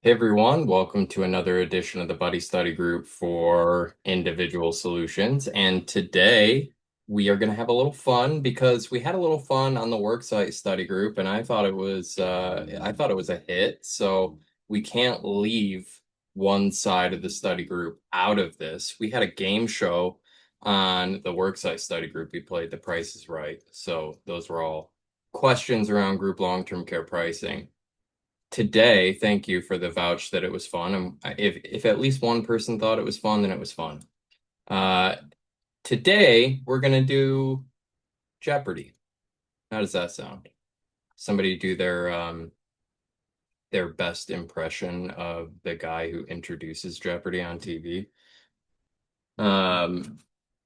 Hey everyone, welcome to another edition of the Buddy Study Group for individual solutions. And today we are going to have a little fun because we had a little fun on the worksite study group, and I thought it was a hit. So we can't leave one side of the study group out of this. We had a game show on the worksite study group. We played The Price is Right. So those were all questions around group long-term care pricing. Today, thank you for the vouch that it was fun. And if at least one person thought it was fun, then it was fun. Uh, Today we're gonna do Jeopardy. How does that sound? Somebody do their best impression of the guy who introduces Jeopardy on TV. Um,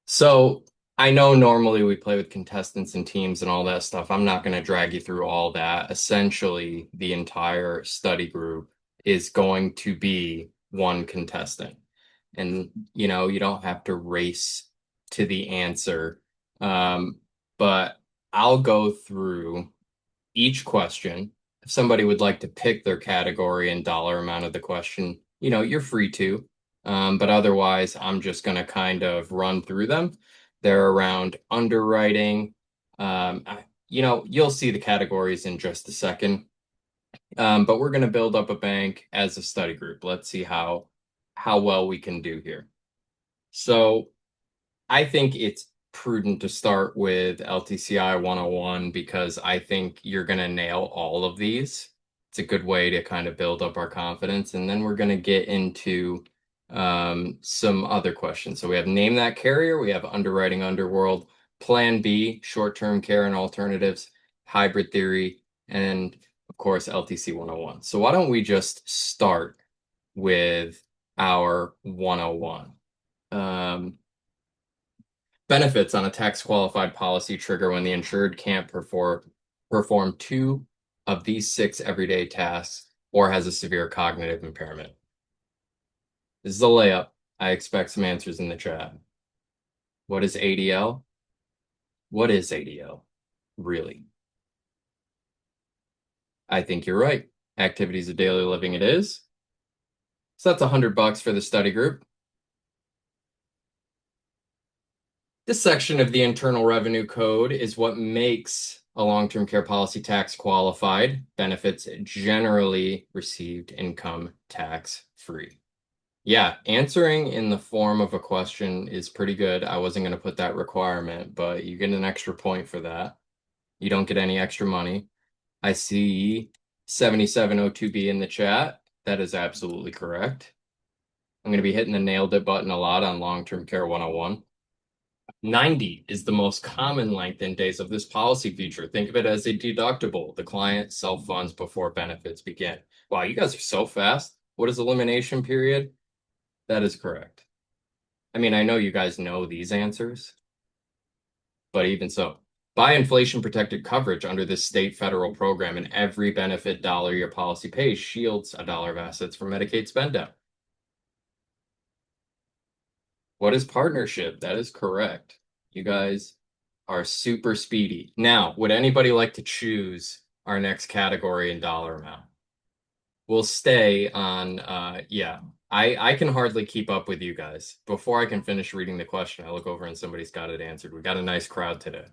so I know normally we play with contestants and teams and all that stuff. I'm not going to drag you through all that. Essentially, the entire study group is going to be one contestant. And, you don't have to race to the answer. Um, but I'll go through each question. If somebody would like to pick their category and dollar amount of the question, you're free to. But otherwise, I'm just going to kind of run through them. They're around underwriting. You'll see the categories in just a second. But we're going to build up a bank as a study group. Let's see how well we can do here. So I think it's prudent to start with LTCi 101 because I think you're going to nail all of these. It's a good way to kind of build up our confidence. And then we're going to get into some other questions. So we have name that carrier, we have underwriting underworld, plan B, short-term care and alternatives, hybrid theory, and of course, LTC 101. So why don't we just start with our 101? Benefits on a tax qualified policy trigger when the insured can't perform two of these six everyday tasks or has a severe cognitive impairment. This is a layup. I expect some answers in the chat. What is ADL? What is ADL? Really? I think you're right. Activities of daily living it is. So that's $100 for the study group. This section of the Internal Revenue Code is what makes a long-term care policy tax qualified. Benefits generally received income tax free. Yeah, answering in the form of a question is pretty good. I wasn't going to put that requirement, but you get an extra point for that. You don't get any extra money. I see 7702B in the chat. That is absolutely correct. I'm going to be hitting the nailed it button a lot on long-term care 101. 90 is the most common length in days of this policy feature. Think of it as a deductible. The client self-funds before benefits begin. Wow, you guys are so fast. What is elimination period? That is correct. I mean, I know you guys know these answers, but even so, buy inflation protected coverage under this state federal program, and every benefit dollar your policy pays shields a dollar of assets from Medicaid spend down. What is partnership? That is correct. You guys are super speedy. Now, would anybody like to choose our next category and dollar amount? We'll stay on, yeah. I can hardly keep up with you guys. Before I can finish reading the question, I look over and somebody's got it answered. We got a nice crowd today.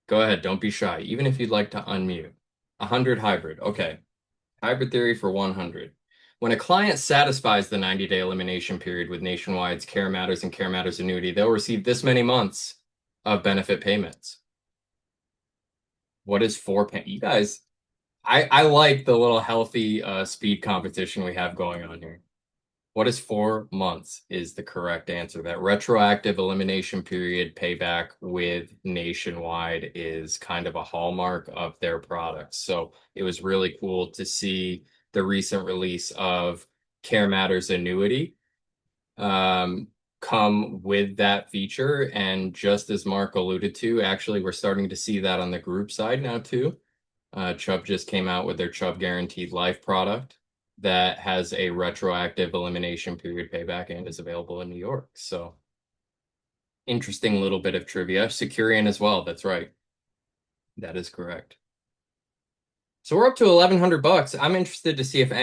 Go ahead, don't be shy, even if you'd like to unmute. 100 hybrid. Okay. Hybrid theory for 100. When a client satisfies the 90-day elimination period with Nationwide's Care Matters and Care Matters annuity, they'll receive this many months of benefit payments. What is you guys, I like the little healthy speed competition we have going on here. What is 4 months is the correct answer. That retroactive elimination period payback with Nationwide is kind of a hallmark of their products. So it was really cool to see the recent release of Care Matters annuity come with that feature. And just as Mark alluded to, actually, we're starting to see that on the group side now too. Chubb just came out with their Chubb Guaranteed Life product that has a retroactive elimination period payback and is available in New York. So interesting little bit of trivia. Securian as well. That's right. That is correct. So we're up to 1,100 bucks. I'm interested to see if we're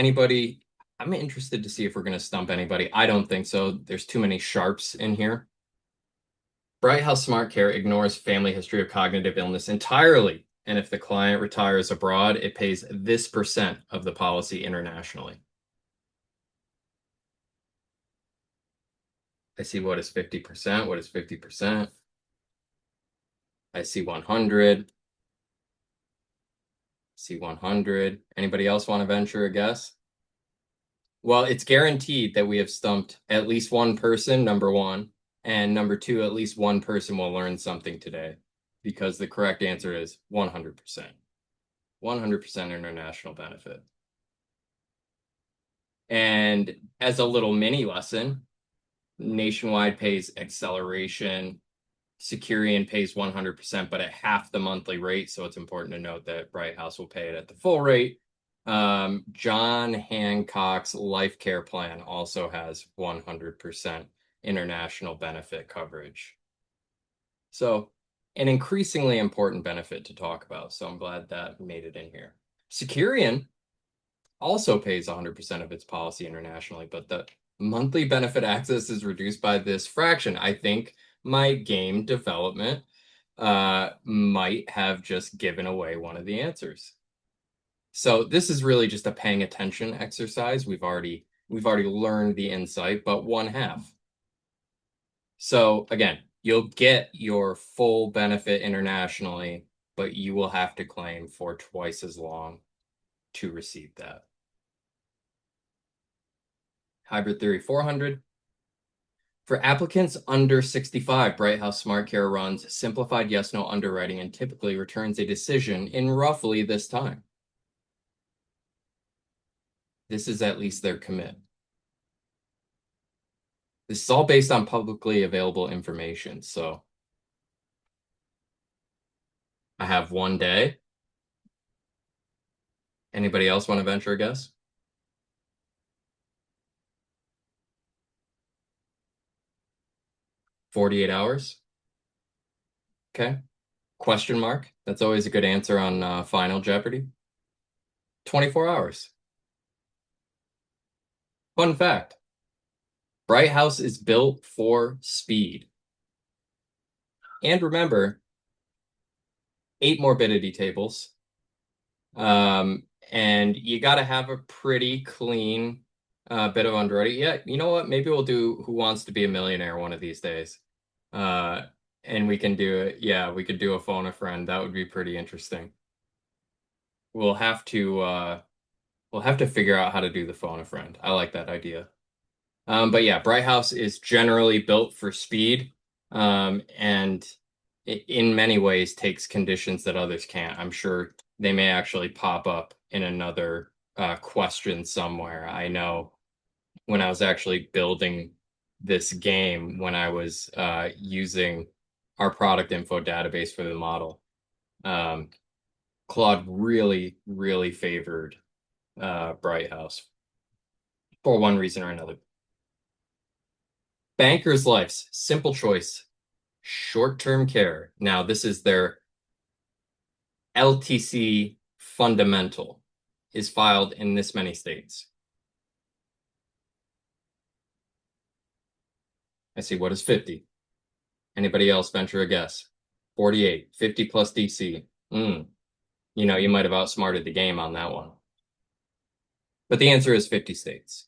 going to stump anybody. I don't think so. There's too many sharps in here. Bright House Smart Care ignores family history of cognitive illness entirely. And if the client retires abroad, it pays this percent of the policy internationally. I see what is 50%. What is 50%? I see 100. See 100. Anybody else want to venture a guess? Well, it's guaranteed that we have stumped at least one person, number one, and number two, at least one person will learn something today because the correct answer is 100%. 100% international benefit. And as a little mini lesson, Nationwide pays acceleration. Securian pays 100%, but at half the monthly rate. So it's important to note that Bright House will pay it at the full rate. John Hancock's life care plan also has 100% international benefit coverage. So an increasingly important benefit to talk about. So I'm glad that made it in here. Securian also pays 100% of its policy internationally, but the monthly benefit access is reduced by this fraction. I think my game development might have just given away one of the answers. So this is really just a paying attention exercise. We've already learned the insight, but one half. So again, you'll get your full benefit internationally, but you will have to claim for twice as long to receive that. Hybrid Theory 400. For applicants under 65, Bright House Smart Care runs simplified yes-no underwriting and typically returns a decision in roughly this time. This is at least their commit. This is all based on publicly available information, so I have 1 day. Anybody else want to venture a guess? 48 hours? Okay. Question mark. That's always a good answer on Final Jeopardy. 24 hours. Fun fact. Bright House is built for speed. And remember, 8 morbidity tables. And you got to have a pretty clean bit of underwriting. Yeah, you know what? Maybe we'll do Who Wants to Be a Millionaire one of these days. And we can do it. Yeah, we could do a phone a friend. That would be pretty interesting. We'll have to figure out how to do the phone a friend. I like that idea. But yeah, Bright House is generally built for speed, and in many ways takes conditions that others can't. I'm sure they may actually pop up in another question somewhere. I know when I was actually building this game, when I was using our product info database for the model, Claude really, really favored Bright House for one reason or another. Bankers Life's simple choice, short-term care. Now, this is their LTC fundamental, is filed in this many states. I see. What is 50? Anybody else venture a guess? 48, 50 plus DC. You know, you might have outsmarted the game on that one. But the answer is 50 states.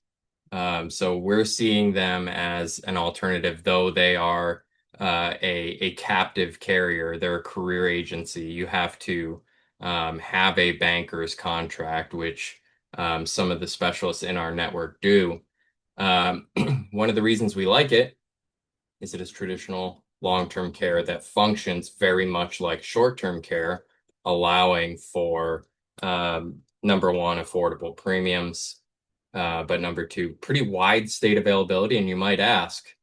So we're seeing them as an alternative, though they are a captive carrier. They're a career agency. You have to have a banker's contract, which some of the specialists in our network do. One of the reasons we like it is it is traditional long-term care that functions very much like short-term care, allowing for number one, affordable premiums, but number two, pretty wide state availability. And you might ask,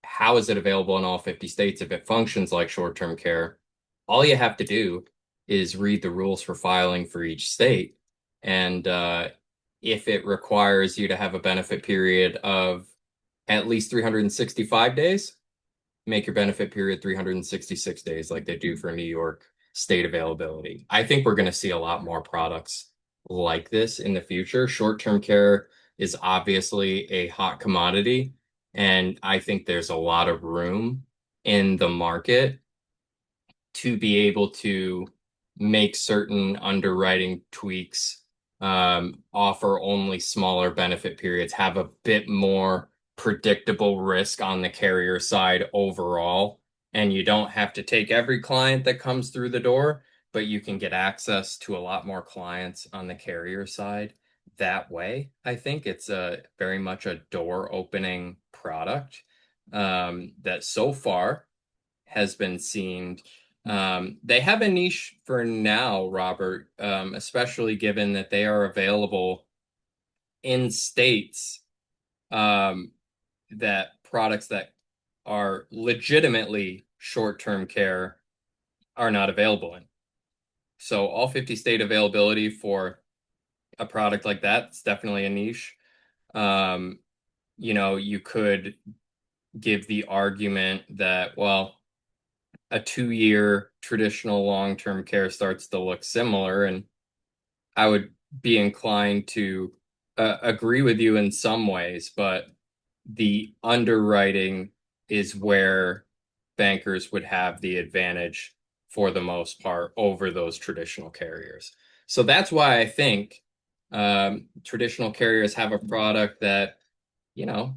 how is it available in all 50 states if it functions like short-term care? All you have to do is read the rules for filing for each state. And if it requires you to have a benefit period of at least 365 days, make your benefit period 366 days like they do for New York state availability. I think we're going to see a lot more products like this in the future. Short-term care is obviously a hot commodity, and I think there's a lot of room in the market to be able to make certain underwriting tweaks, offer only smaller benefit periods, have a bit more predictable risk on the carrier side overall. And you don't have to take every client that comes through the door, but you can get access to a lot more clients on the carrier side that way. I think it's a very much a door opening product that so far has been seen. They have a niche for now, Robert, especially given that they are available in states um, that products that are legitimately short-term care are not available in. So all 50 state availability for a product like that is definitely a niche. Um, you could give the argument that, well, a 2-year traditional long-term care starts to look similar, and I would be inclined to agree with you in some ways, but the underwriting is where bankers would have the advantage for the most part over those traditional carriers. So that's why I think traditional carriers have a product that,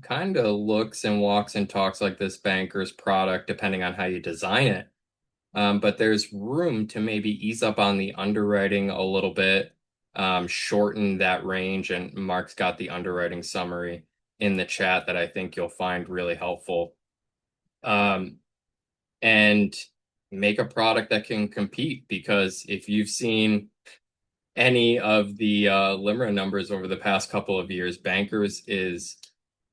kind of looks and walks and talks like this banker's product, depending on how you design it. But there's room to maybe ease up on the underwriting a little bit, shorten that range. And Mark's got the underwriting summary in the chat that I think you'll find really helpful. Um, and make a product that can compete, because if you've seen any of the LIMRA numbers over the past couple of years, Bankers is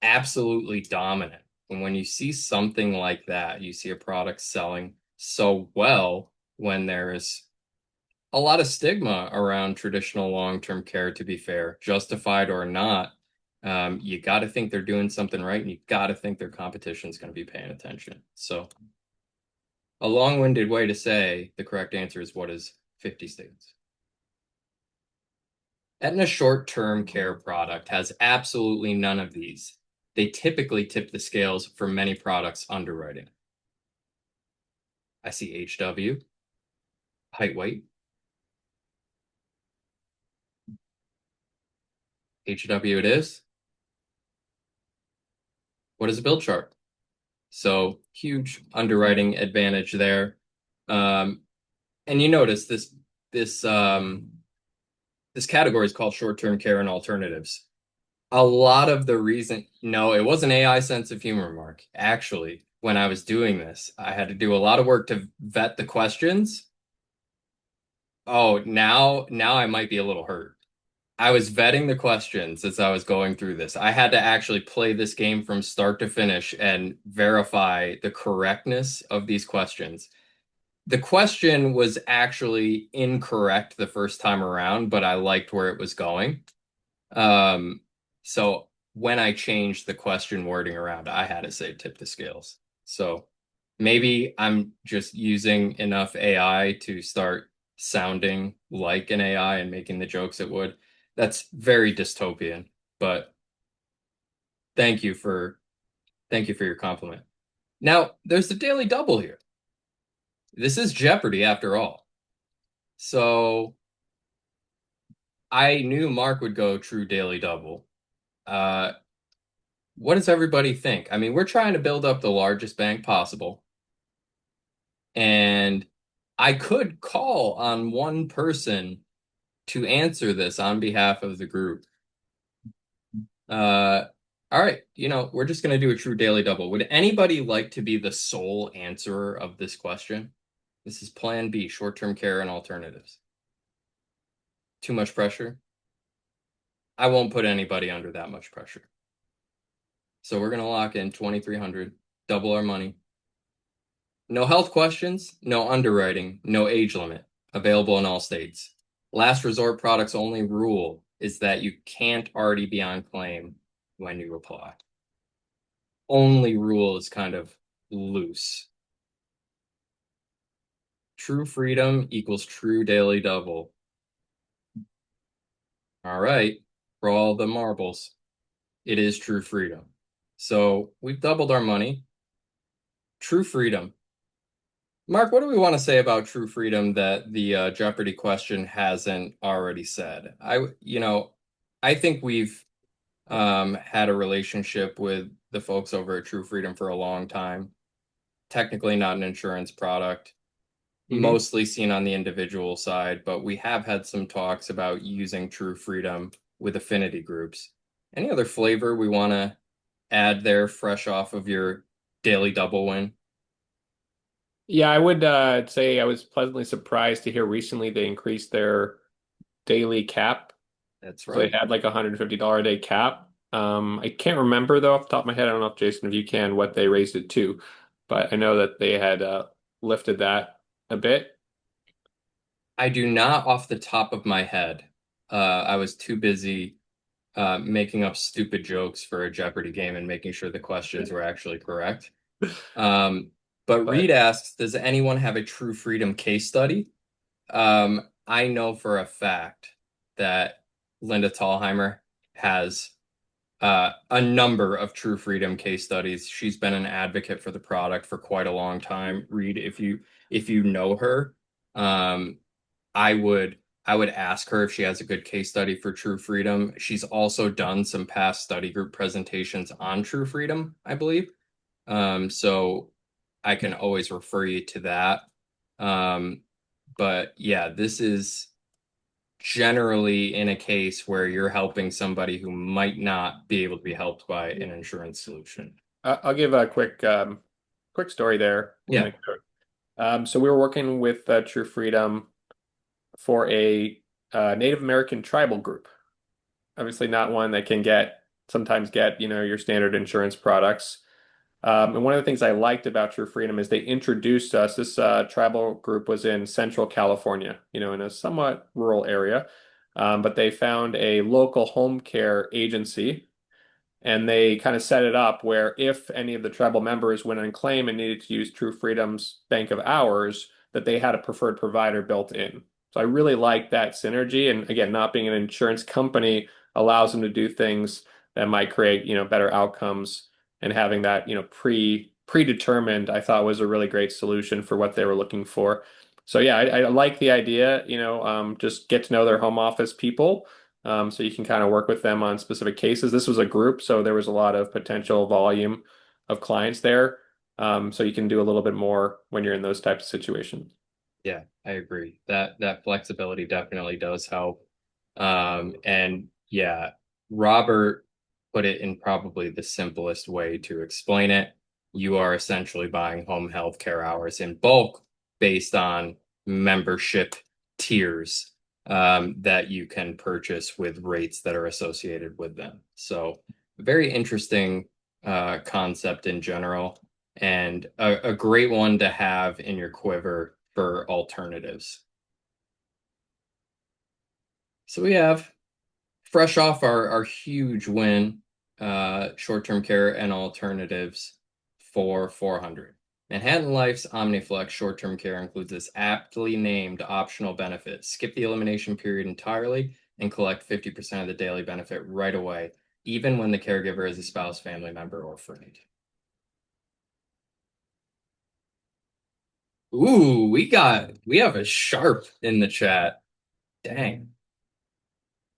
absolutely dominant. And when you see something like that, you see a product selling so well when there's a lot of stigma around traditional long-term care, to be fair, justified or not. You got to think they're doing something right, and you got to think their competition is going to be paying attention. So a long-winded way to say the correct answer is, what is 50 states? Aetna short-term care product has absolutely none of these. They typically tip the scales for many products underwriting. I see HW, height, weight. HW it is. What is a build chart? So huge underwriting advantage there. And you notice this this category is called short-term care and alternatives. A lot of the reason, no, it wasn't AI sense of humor, Mark. Actually, when I was doing this, I had to do a lot of work to vet the questions. Oh, now I might be a little hurt. I was vetting the questions as I was going through this. I had to actually play this game from start to finish and verify the correctness of these questions. The question was actually incorrect the first time around, but I liked where it was going. Um, so when I changed the question wording around, I had to say tip the scales. So maybe I'm just using enough AI to start sounding like an AI and making the jokes it would. That's very dystopian, but thank you for your compliment. Now, there's the Daily Double here. This is Jeopardy after all. So I knew Mark would go true Daily Double. Uh, what does everybody think? I mean, we're trying to build up the largest bank possible. And I could call on one person to answer this on behalf of the group. Uh, all right, we're just going to do a true Daily Double. Would anybody like to be the sole answerer of this question? This is Plan B, short-term care and alternatives. Too much pressure? I won't put anybody under that much pressure. So we're going to lock in 2,300, double our money. No health questions, no underwriting, no age limit. Available in all states. Last resort products only rule is that you can't already be on claim when you apply. Only rule is kind of loose. True freedom equals true daily double. All right, for all the marbles, it is true freedom. So we've doubled our money. True freedom. Mark, what do we want to say about true freedom that the Jeopardy question hasn't already said? I think we've had a relationship with the folks over at True Freedom for a long time. Technically not an insurance product, Hmm. mostly seen on the individual side, but we have had some talks about using True Freedom with affinity groups. Any other flavor we want to add there, fresh off of your daily double win? Yeah, I would say I was pleasantly surprised to hear recently they increased their daily cap. That's So they right. had like a $150 a day cap. I can't remember though off the top of my head. I don't know if Jason, if you can, what they raised it to, but I know that they had lifted that a bit. I do not off the top of my head. I was too busy making up stupid jokes for a Jeopardy game and making sure the questions were actually correct. Um, but Reed But asks, does anyone have a True Freedom case study? I know for a fact that Linda Tallheimer has a number of True Freedom case studies. She's been an advocate for the product for quite a long time. Reed, if you know her, um, I would I would ask her if she has a good case study for True Freedom. She's also done some past study group presentations on True Freedom, I believe. So I can always refer you to that. Um, but yeah, this is generally in a case where you're helping somebody who might not be able to be helped by an insurance solution. I'll give a quick story there. Yeah. So we were working with True Freedom for a Native American tribal group. Obviously, not one that can sometimes get, your standard insurance products. And one of the things I liked about True Freedom is they introduced us. This tribal group was in Central California, in a somewhat rural area. But they found a local home care agency and they kind of set it up where if any of the tribal members went on claim and needed to use True Freedom's bank of hours, that they had a preferred provider built in. So I really like that synergy. And again, not being an insurance company allows them to do things that might create, better outcomes. And having that, predetermined, I thought was a really great solution for what they were looking for. So yeah, I like the idea, just get to know their home office people, so you can kind of work with them on specific cases. This was a group, so there was a lot of potential volume of clients there. So you can do a little bit more when you're in those types of situations. Yeah, I agree. That flexibility definitely does help. And yeah, Robert put it in probably the simplest way to explain it. You are essentially buying home health care hours in bulk based on membership tiers that you can purchase with rates that are associated with them. So, very interesting concept in general and a great one to have in your quiver for alternatives. So we have fresh off our huge win, short-term care and alternatives for 400. Manhattan Life's OmniFlex short-term care includes this aptly named optional benefit. Skip the elimination period entirely and collect 50% of the daily benefit right away, even when the caregiver is a spouse, family member, or friend. Ooh, we have a sharp in the chat. Dang.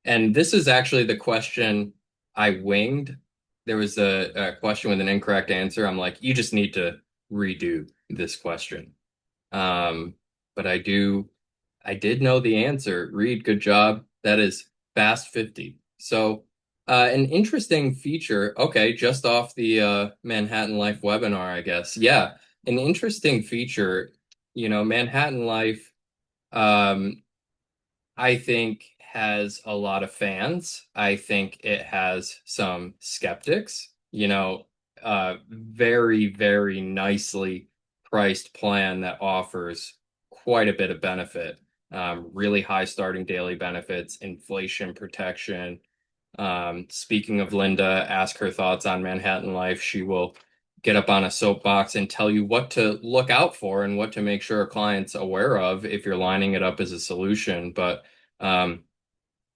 And this is actually the question I winged. There was a question with an incorrect answer. I'm like, you just need to redo this question. Um, but I did know the answer. Reed, good job. That is Fast 50. So, an interesting feature. Okay, just off the Manhattan Life webinar, I guess. Yeah, an interesting feature. Manhattan Life. Um, I think has a lot of fans. I think it has some skeptics. Very, very nicely priced plan that offers quite a bit of benefit. Really high starting daily benefits, inflation protection. Speaking of Linda, ask her thoughts on Manhattan Life. She will get up on a soapbox and tell you what to look out for and what to make sure a client's aware of if you're lining it up as a solution. But um,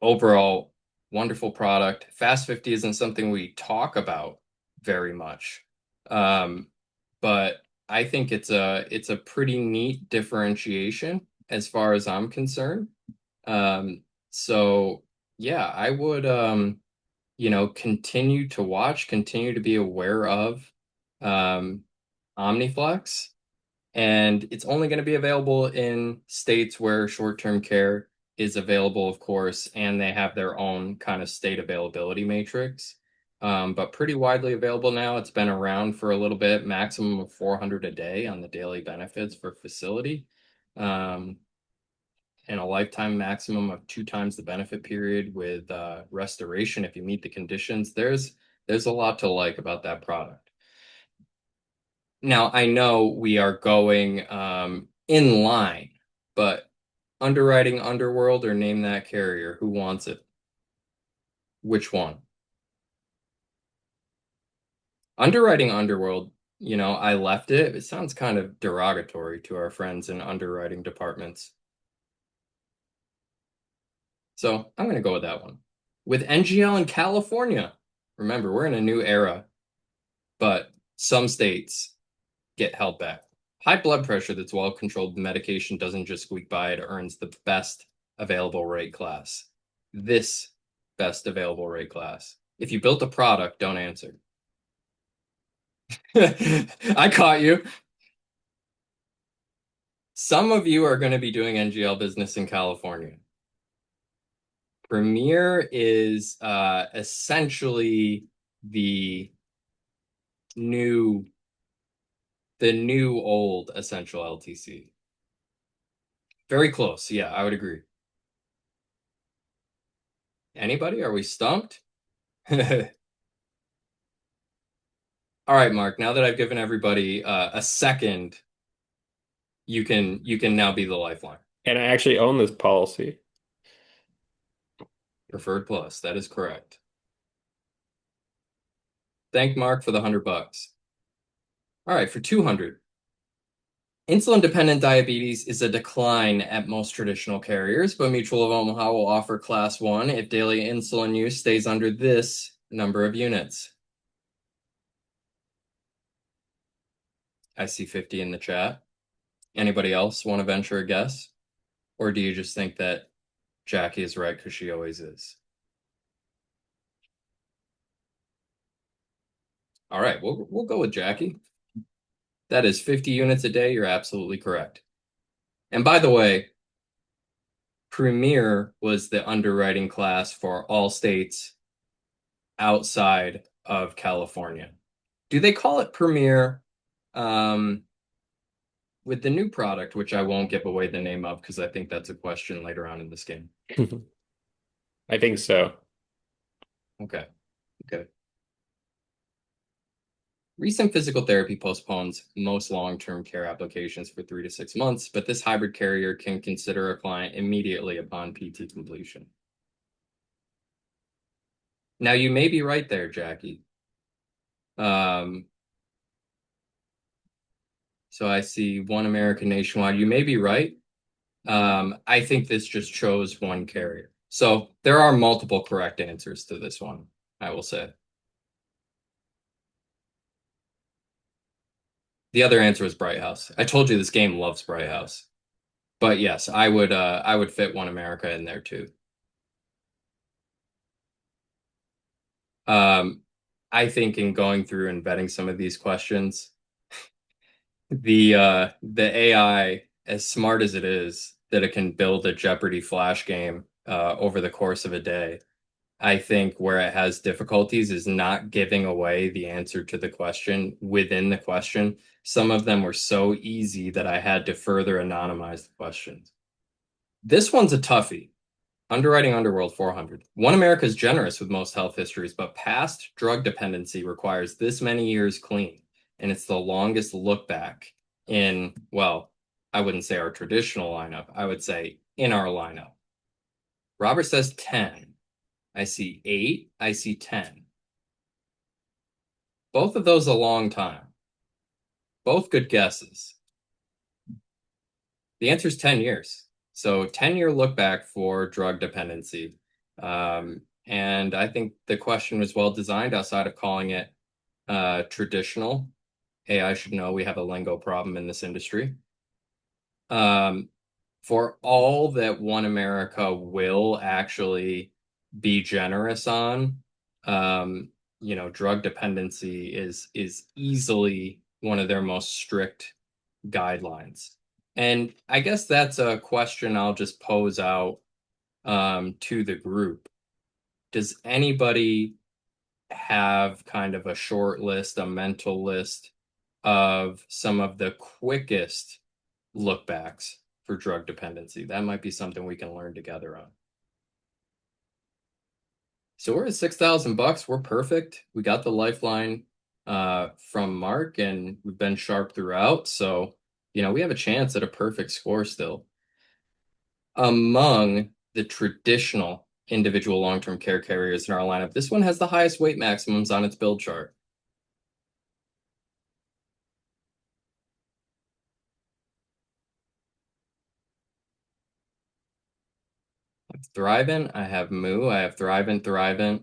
overall, wonderful product. Fast 50 isn't something we talk about very much. Um, but I think it's a pretty neat differentiation as far as I'm concerned. Um, so yeah, I would continue to watch, continue to be aware of um Omniflex. And it's only going to be available in states where short-term care is available, of course, and they have their own kind of state availability matrix. But pretty widely available now. It's been around for a little bit, maximum of 400 a day on the daily benefits for facility, um, and a lifetime maximum of 2 times the benefit period with restoration if you meet the conditions. There's a lot to like about that product. Now, I know we are going in line, but underwriting Underworld or name that carrier, who wants it? Which one? Underwriting Underworld, I left it. It sounds kind of derogatory to our friends in underwriting departments. So I'm going to go with that one. With NGL in California, remember, we're in a new era, but some states get held back. High blood pressure that's well controlled with medication doesn't just squeak by, it earns the best available rate class. This best available rate class. If you built a product, don't answer. I caught you. Some of you are going to be doing NGL business in California. Premier is essentially the new the new old essential LTC. Very close. Yeah, I would agree. Anybody? Are we stumped? All right, Mark. Now that I've given everybody a second, you can now be the lifeline. And I actually own this policy. Preferred plus. That is correct. Thank Mark for the $100. All right, for 200. Insulin-dependent diabetes is a decline at most traditional carriers, but Mutual of Omaha will offer Class 1 if daily insulin use stays under this number of units. I see 50 in the chat. Anybody else want to venture a guess? Or do you just think that Jackie is right because she always is? All right, we'll go with Jackie. That is 50 units a day. You're absolutely correct. And by the way, Premier was the underwriting class for all states outside of California. Do they call it Premier with the new product, which I won't give away the name of because I think that's a question later on in this game? I think so. Okay. Okay. Recent physical therapy postpones most long-term care applications for 3 to 6 months, but this hybrid carrier can consider a client immediately upon PT completion. Now, you may be right there, Jackie. So I see One American Nationwide. You may be right. I think this just chose one carrier. So there are multiple correct answers to this one, I will say. The other answer is Bright House. I told you this game loves Bright House. But yes, I would fit One America in there too. Um, I think in going through and vetting some of these questions, the AI, as smart as it is, that it can build a Jeopardy flash game over the course of a day, I think where it has difficulties is not giving away the answer to the question within the question. Some of them were so easy that I had to further anonymize the questions. This one's a toughie. Underwriting Underworld 400. One America is generous with most health histories, but past drug dependency requires this many years clean. And it's the longest look back in, well, I wouldn't say our traditional lineup. I would say in our lineup. Robert says 10. I see 8. I see 10. Both of those a long time. Both good guesses. The answer is 10 years. So 10-year look back for drug dependency. And I think the question was well designed outside of calling it traditional. Hey, I should know we have a lingo problem in this industry. Um, for all that One America will actually be generous on, um, drug dependency is easily one of their most strict guidelines. And I guess that's a question I'll just pose out to the group. Does anybody have kind of a short list, a mental list of some of the quickest look backs for drug dependency? That might be something we can learn together on. So we're at 6,000 bucks. We're perfect. We got the lifeline from Mark, and we've been sharp throughout. So, we have a chance at a perfect score still. Among the traditional individual long-term care carriers in our lineup, this one has the highest weight maximums on its build chart. I have Thrivent, I have Moo, I have Thrivent.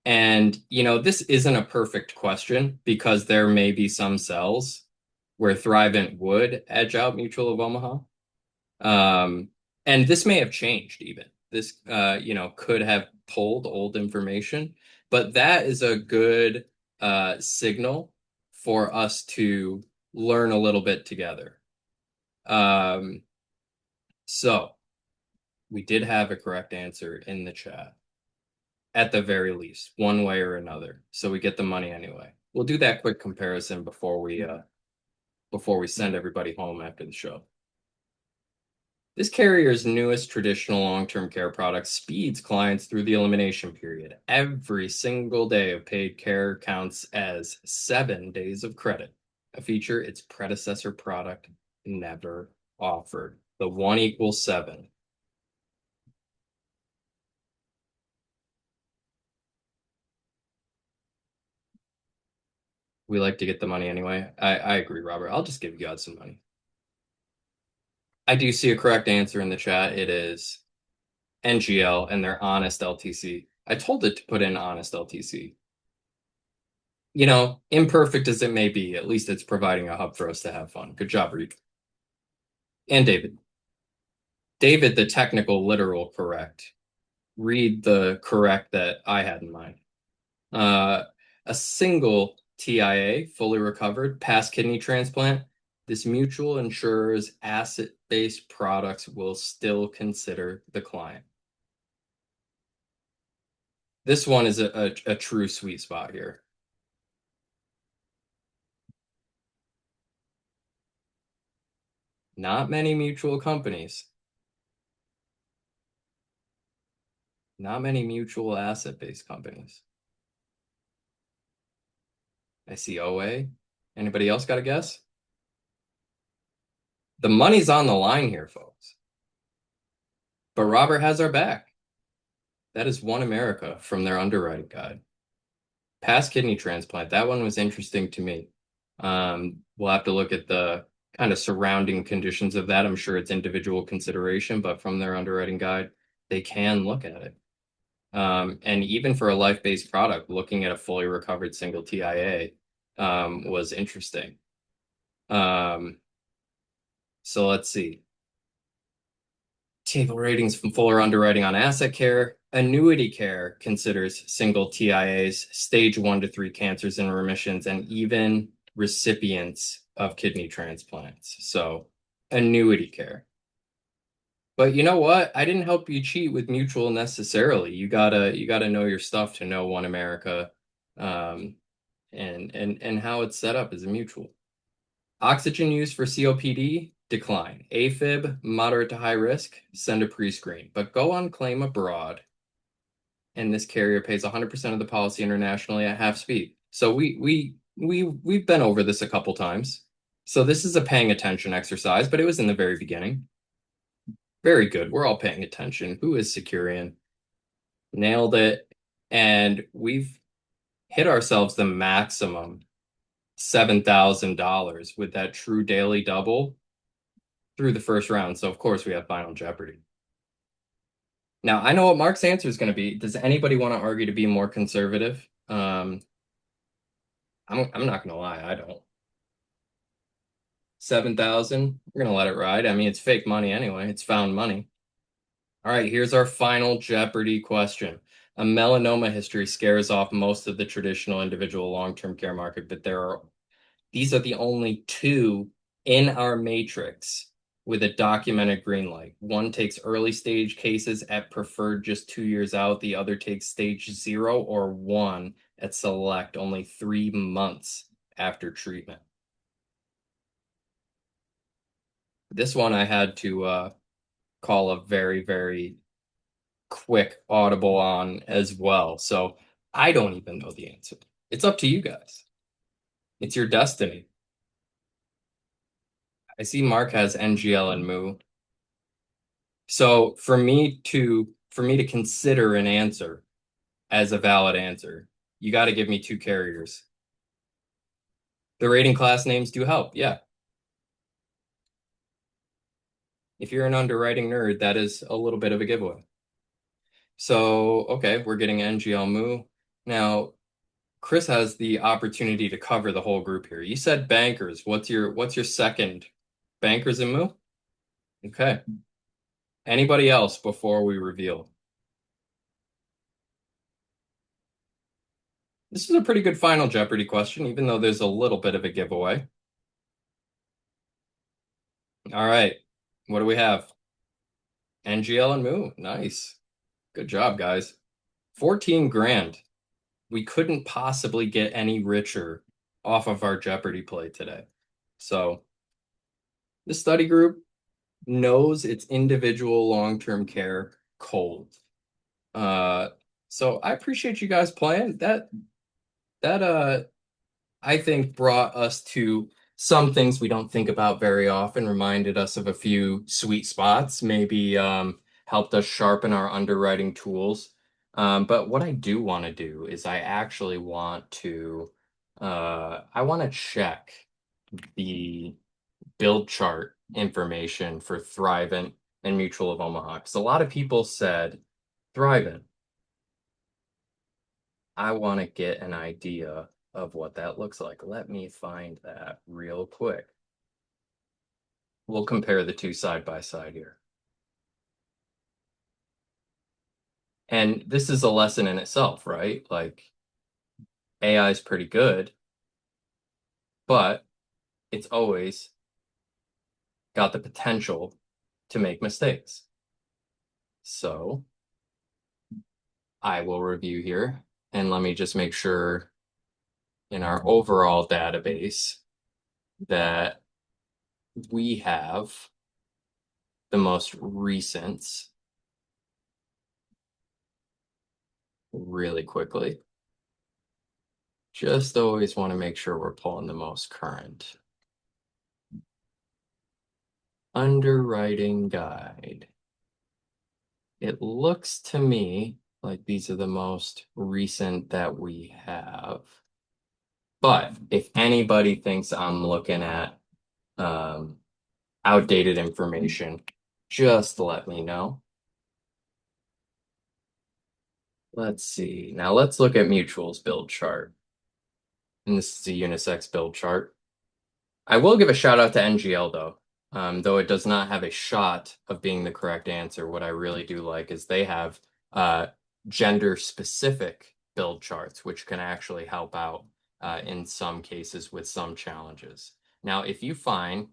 And, this isn't a perfect question because there may be some cells where Thrivent would edge out Mutual of Omaha. Um, and this may have changed even. This, could have pulled old information, but that is a good signal for us to learn a little bit together. Um, so we did have a correct answer in the chat, at the very least, one way or another. So we get the money anyway. We'll do that quick comparison before we send everybody home after the show. This carrier's newest traditional long-term care product speeds clients through the elimination period. Every single day of paid care counts as 7 days of credit, a feature its predecessor product never offered. The 1 = 7. We like to get the money anyway. I agree, Robert. I'll just give you guys some money. I do see a correct answer in the chat. It is NGL and their honest LTC. I told it to put in honest LTC. Imperfect as it may be, at least it's providing a hub for us to have fun. Good job, Reed. And David. David, the technical, literal correct. Reed, the correct that I had in mind. A single TIA, fully recovered, past kidney transplant. This mutual insurer's asset-based products will still consider the client. This one is a true sweet spot here. Not many mutual companies. Not many mutual asset-based companies. I see OA. Anybody else got a guess? The money's on the line here, folks. But Robert has our back. That is One America from their underwriting guide. Past kidney transplant. That one was interesting to me. We'll have to look at the kind of surrounding conditions of that. I'm sure it's individual consideration, but from their underwriting guide, they can look at it. And even for a life-based product, looking at a fully recovered single TIA was interesting. So let's see. Table ratings from Fuller Underwriting on asset care. Annuity care considers single TIAs, stage 1 to 3 cancers and remissions, and even recipients of kidney transplants. So annuity care. But you know what? I didn't help you cheat with mutual necessarily. You gotta know your stuff to know One America, and how it's set up as a mutual. Oxygen use for COPD, decline. AFib, moderate to high risk, send a pre-screen. But go on claim abroad, and this carrier pays 100% of the policy internationally at half speed. So we've been over this a couple times. So this is a paying attention exercise, but it was in the very beginning. Very good. We're all paying attention. Who is Securian? Nailed it. And we've hit ourselves the maximum $7,000 with that true daily double through the first round. So of course we have Final Jeopardy. Now I know what Mark's answer is going to be. Does anybody want to argue to be more conservative? I'm not going to lie, I don't. 7,000, we're going to let it ride. I mean, it's fake money anyway. It's found money. All right, here's our final Jeopardy question. A melanoma history scares off most of the traditional individual long-term care market, but these are the only two in our matrix with a documented green light. One takes early stage cases at preferred just 2 years out. The other takes stage 0 or 1 at select only 3 months after treatment. This one I had to call a very, very quick audible on as well. So I don't even know the answer. It's up to you guys. It's your destiny. I see Mark has NGL and Moo. So for me to consider an answer as a valid answer, you got to give me two carriers. The rating class names do help. Yeah. If you're an underwriting nerd, that is a little bit of a giveaway. So, okay, we're getting NGL Moo. Now, Chris has the opportunity to cover the whole group here. You said bankers. What's your second? Bankers and Moo? Okay. Anybody else before we reveal? This is a pretty good Final Jeopardy question, even though there's a little bit of a giveaway. All right. What do we have? NGL and Moo. Nice. Good job, guys. 14 grand. We couldn't possibly get any richer off of our Jeopardy play today. So the study group knows its individual long-term care cold. Uh, so I appreciate you guys playing. That I think brought us to some things we don't think about very often, reminded us of a few sweet spots, maybe helped us sharpen our underwriting tools. But what I do want to do is I want to check the build chart information for Thrivent and Mutual of Omaha. Because a lot of people said Thrivent. I want to get an idea of what that looks like. Let me find that real quick. We'll compare the two side by side here. And this is a lesson in itself, right? Like AI is pretty good, but it's always got the potential to make mistakes. So I will review here and let me just make sure in our overall database that we have the most recent really quickly. Just always want to make sure we're pulling the most current. Underwriting guide. It looks to me like these are the most recent that we have. But if anybody thinks I'm looking at outdated information, just let me know. Let's see. Now let's look at Mutual's build chart. And this is a unisex build chart. I will give a shout out to NGL though. Though it does not have a shot of being the correct answer, what I really do like is they have gender specific build charts, which can actually help out in some cases with some challenges. Now, if you find,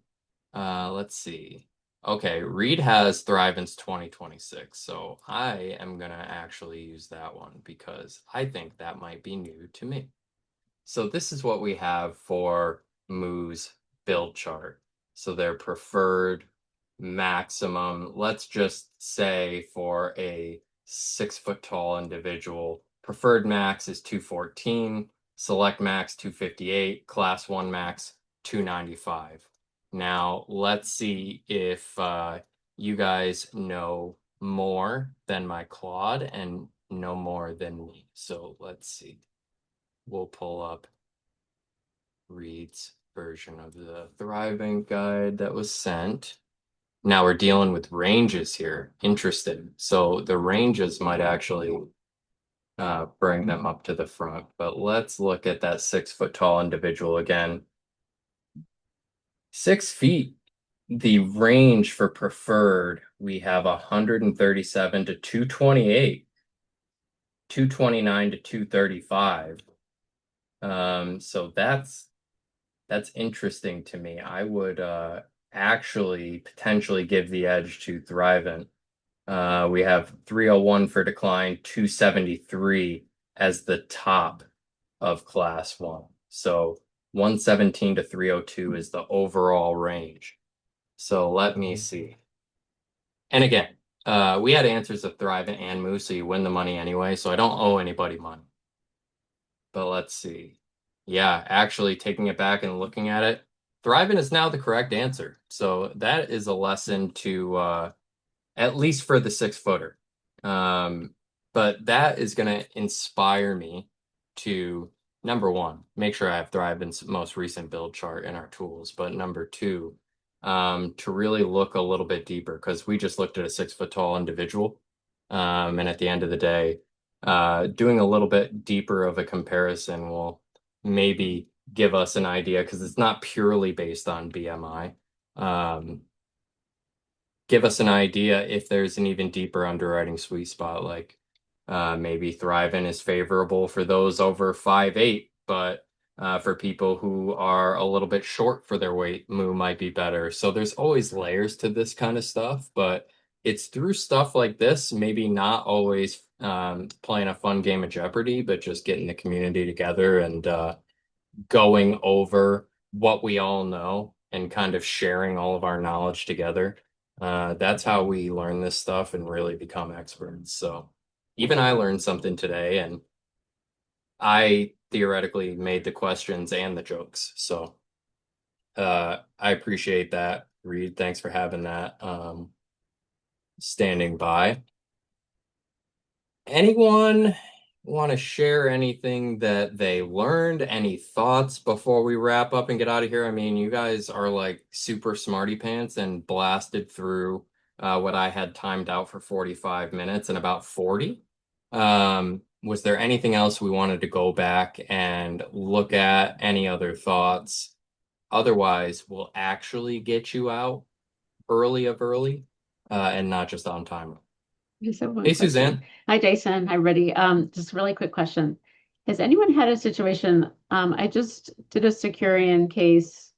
let's see. Okay, Reed has Thrivent's 2026, so I am gonna actually use that one because I think that might be new to me. So this is what we have for Moo's build chart. So their preferred maximum, let's just say for a 6 foot tall individual, preferred max is 214, select max 258, class 1 max 295. Now let's see if you guys know more than my Claude and know more than me. So let's see. We'll pull up Reed's version of the thriving guide that was sent. Now we're dealing with ranges here. Interesting. So the ranges might actually bring them up to the front. But let's look at that 6 foot tall individual again. 6 feet, the range for preferred, we have 137 to 228, 229 to 235. So that's interesting to me. I would actually potentially give the edge to Thrivent. We have 301 for decline, 273 as the top of class one. So 117 to 302 is the overall range. So let me see. And again, we had answers of Thrivent and Moose, so you win the money anyway. So I don't owe anybody money. But let's see. Yeah, actually taking it back and looking at it, Thrivent is now the correct answer. So that is a lesson to at least for the 6 footer. But that is going to inspire me to, number one, make sure I have Thrivent's most recent build chart in our tools. But number two, to really look a little bit deeper because we just looked at a 6 foot tall individual. And at the end of the day, doing a little bit deeper of a comparison will maybe give us an idea because it's not purely based on BMI. Give us an idea if there's an even deeper underwriting sweet spot, like maybe Thrivent is favorable for those over 5'8", but for people who are a little bit short for their weight, Moo might be better. So there's always layers to this kind of stuff, but it's through stuff like this, maybe not always playing a fun game of Jeopardy, but just getting the community together and going over what we all know and kind of sharing all of our knowledge together. That's how we learn this stuff and really become experts. So even I learned something today, and I theoretically made the questions and the jokes. So I appreciate that, Reed. Thanks for having that standing by. Anyone want to share anything that they learned? Any thoughts before we wrap up and get out of here? I mean, you guys are like super smarty pants and blasted through what I had timed out for 45 minutes and about 40. Was there anything else we wanted to go back and look at? Any other thoughts? Otherwise, we'll actually get you out early and not just on time. I just have one Hey, question. Suzanne. Hi, Jason. Hi, Reddy. Just a really quick question. Has anyone had a situation? I just did a Securian case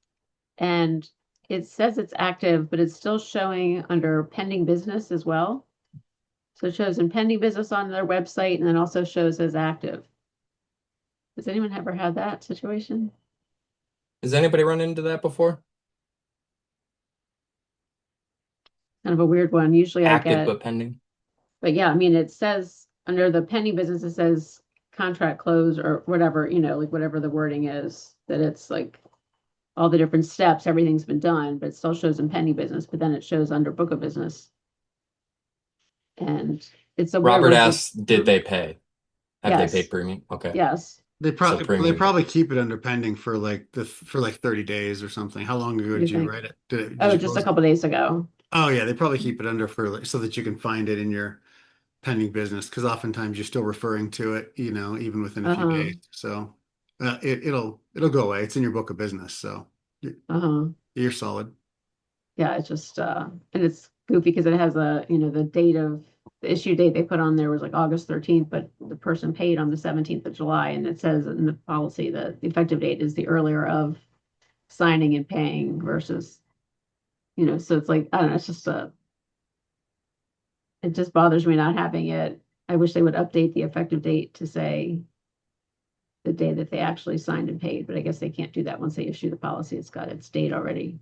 and it says it's active, but it's still showing under pending business as well. So it shows in pending business on their website and then also shows as active. Has anyone ever had that situation? Has anybody run into that before? Kind of a weird one. Usually I Active get, but pending. but yeah, I mean, it says under the pending business, it says contract close or whatever, like whatever the wording is, that it's like all the different steps, everything's been done, but it still shows in pending business, but then it shows under book of business. And it's a weird Robert one because, asks, did they pay? Have they paid yes, premium? Okay. yes, So They premium. probably keep it under pending for like 30 days or something. How long ago you did you think? write it? Did Oh, you just a post it? couple days ago. Oh yeah, they probably keep it under for so that you can find it in your pending business because oftentimes you're still referring to it, even within a few Uh-huh. days. So it'll go away. It's in your book of business, so you- Uh-huh. you're solid. Yeah, it's just and it's goofy because it has the date of the issue date they put on there was like August 13th, but the person paid on the 17th of July, and it says in the policy that the effective date is the earlier of signing and paying versus, so it's like, I don't know, it's just it just bothers me not having it. I wish they would update the effective date to say the day that they actually signed and paid, but I guess they can't do that once they issue the policy. It's got its date already.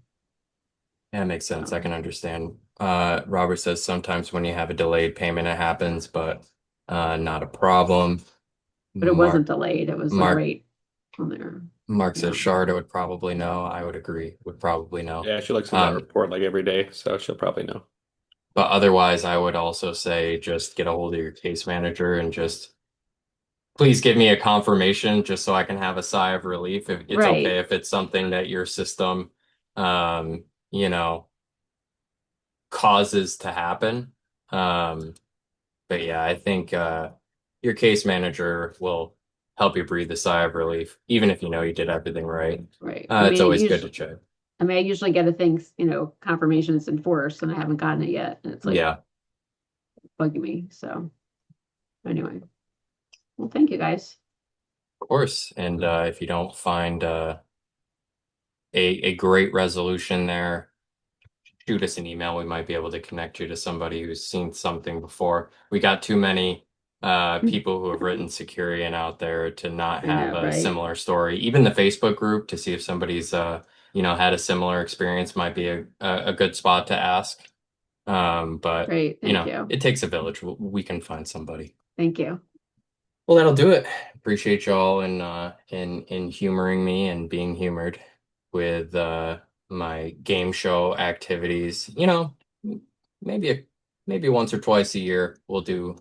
Yeah, makes sense. I So, can understand. Robert says sometimes when you have a delayed payment, it happens, but not a problem. but it wasn't Mark delayed. It was like Mark right on there. Mark says Yeah. Sharda would probably know. I would agree, would probably know. Yeah, she looks at that Um, report like every day, so she'll probably know. but otherwise, I would also say just get a hold of your case manager and just please give me a confirmation just so I can have a sigh of relief. If it's okay Right. if it's something that your system, um, you know, causes to happen. Um, but yeah, I think your case manager will help you breathe a sigh of relief, even if you know you did everything right. Right. It's always good to check. I usually get a thing, confirmation it's enforced and I haven't gotten it yet. And it's like Yeah, bugging me. So anyway, well, thank you guys. of course. And if you don't find a great resolution there, shoot us an email. We might be able to connect you to somebody who's seen something before. We got too many people who have written Securian out there to not I have know, a right? similar story. Even the Facebook group to see if somebody's had a similar experience might be a good spot to ask. But Great. Thank you. it takes a village. We can find somebody. Thank you. Well, that'll do it. Appreciate y'all in humoring me and being humored with my game show activities. Maybe maybe once or twice a year we'll do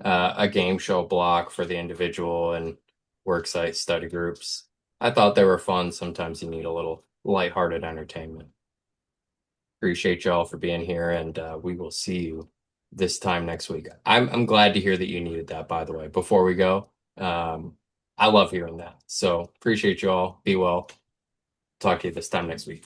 a game show block for the individual and worksite study groups. I thought they were fun. Sometimes you need a little lighthearted entertainment. Appreciate y'all for being here, and we will see you this time next week. I'm glad to hear that you needed that, by the way. Before we go, I love hearing that. So appreciate y'all. Be well. Talk to you this time next week.